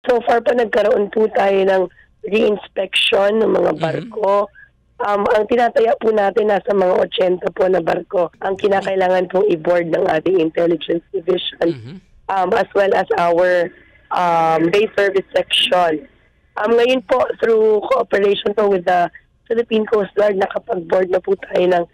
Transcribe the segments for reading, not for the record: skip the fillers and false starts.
So far po nagkaroon po tayo ng re-inspection ng mga barko. Ang tinataya po natin nasa mga 80 po na barko ang kinakailangan pong i-board ng ating Intelligence Division as well as our Bay Service Section. Ngayon po, through cooperation po with the Philippine Coast Guard, nakapag-board na po tayo ng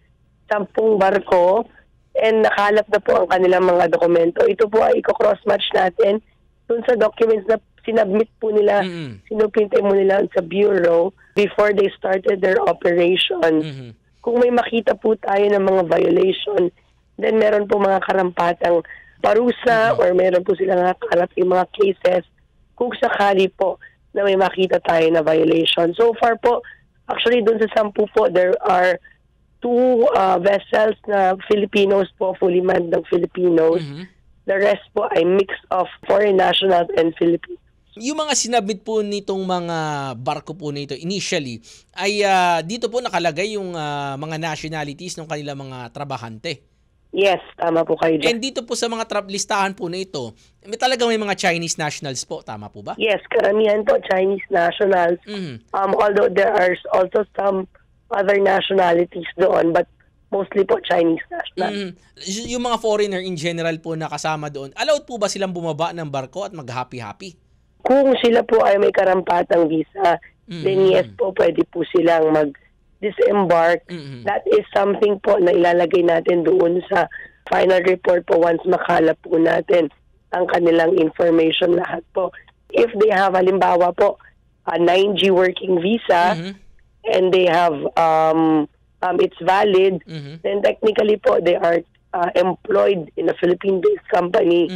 10 barko and nakahalap na po ang kanilang mga dokumento. Ito po ay i-cross-match natin dun sa documents na sinubmit po nila, sinupintay mo nila sa bureau before they started their operation. Kung may makita po tayo ng mga violation, then meron po mga karampatang parusa or meron po silang nakakalap yung mga cases kung sakali po na may makita tayo na violation. So far po, actually dun sa 10 po, there are 2 vessels na Filipinos po, fully manned ng Filipinos. The rest po ay mix of foreign nationals and Filipinos. Yung mga sinabit po nitong mga barko po nito initially ay dito po nakalagay yung mga nationalities ng kanilang mga trabahante. Yes, tama po kayo dyan. And dito po sa mga listahan po na ito, may mga Chinese nationals po, tama po ba? Yes, karamihan po Chinese nationals. Although there are also some other nationalities doon, but mostly po Chinese nationals. Yung mga foreigner in general po na kasama doon, allowed po ba silang bumaba ng barko at mag-happy-happy? Kung sila po ay may karampatang visa, then yes po, pwede po silang mag-disembark. That is something po na ilalagay natin doon sa final report po once makalap po natin ang kanilang information lahat po. If they have, halimbawa po, a 9G working visa and they have, it's valid, then technically po, they are employed in a Philippine-based company.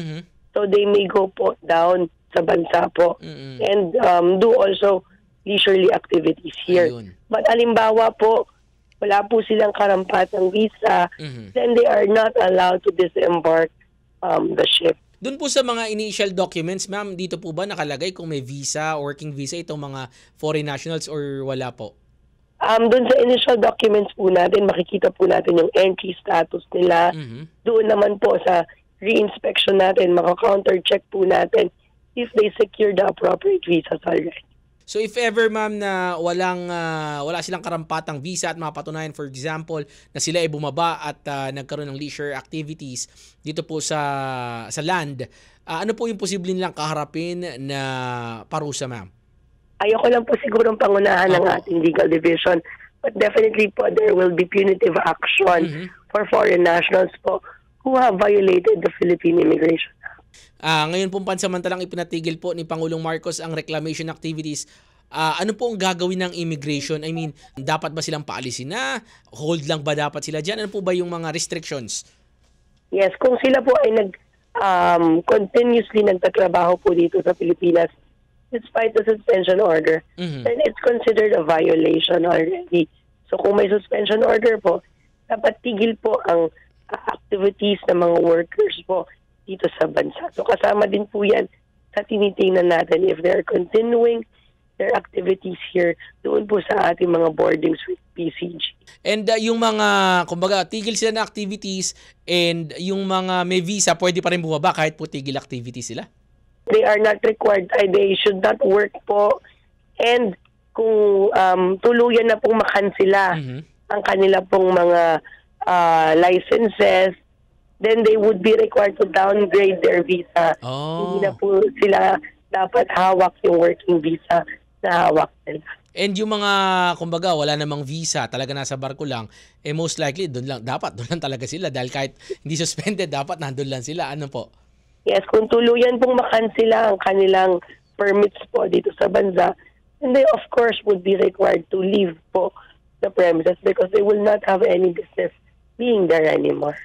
So they may go po down sa bansa po and do also leisurely activities here. But halimbawa po, wala po silang karampatang visa, then they are not allowed to disembark the ship. Doon po sa mga initial documents, ma'am, dito po ba nakalagay kung may visa, working visa itong mga foreign nationals or wala po? Doon sa initial documents po natin, makikita po natin yung entry status nila. Doon naman po sa re-inspection natin, maka-counter-check po natin if they secure the appropriate visas already. So if ever, ma'am, na wala silang karampatang visa at mapatunayan, for example, na sila ay bumaba at nagkaroon ng leisure activities dito po sa land, ano po yung posible nilang kaharapin na parusa, ma'am? Ayoko lang po siguro pangunahan ng ating legal division, but definitely po there will be punitive action for foreign nationals po who have violated the Philippine Immigration Act. Ngayon pong pansamantalang ipinatigil po ni Pangulong Marcos ang reclamation activities. Ano po ang gagawin ng immigration? I mean, dapat ba silang paalisin na? Hold lang ba dapat sila dyan? Ano po ba yung mga restrictions? Yes, kung sila po ay continuously nagtatrabaho po dito sa Pilipinas despite the suspension order, then it's considered a violation already. So kung may suspension order po, dapat tigil po ang activities ng mga workers po dito sa bansa. So kasama din po yan sa tinitingnan natin if they're continuing their activities here doon po sa ating mga boardings with PCG. And yung mga, kumbaga, tigil sila na activities and yung mga may visa, pwede pa rin bumaba kahit po tigil activities sila? They are not required. They should not work po. And kung tuluyan na pong makansila ang kanila pong mga licenses, then they would be required to downgrade their visa. Hindi na po sila dapat hawak yung working visa na hawak nila. And yung mga, kumbaga, wala namang visa, talaga nasa barko lang, most likely, doon lang talaga sila dahil kahit hindi suspended, dapat nandun lang sila. Ano po? Yes, kung tuluyan pong makansila ang kanilang permits po dito sa bansa, and they of course would be required to leave po the premises because they will not have any business being there anymore.